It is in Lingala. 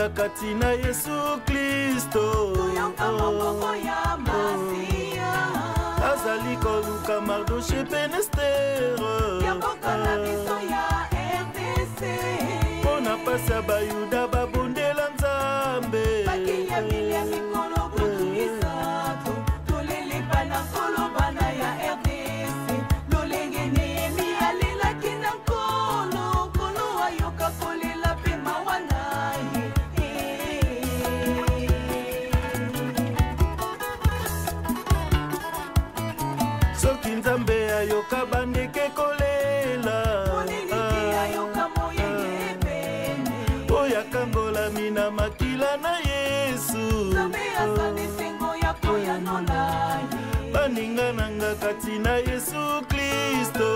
nanga katina Yesu Kristo azali koluka Mardoche Penester pona pasi ya bayuda babondela Nzambe soki Nzambe ayoka bandeke kolela oyo akangolami na makila na Yesu baninga nanga kati na Yesu Kristo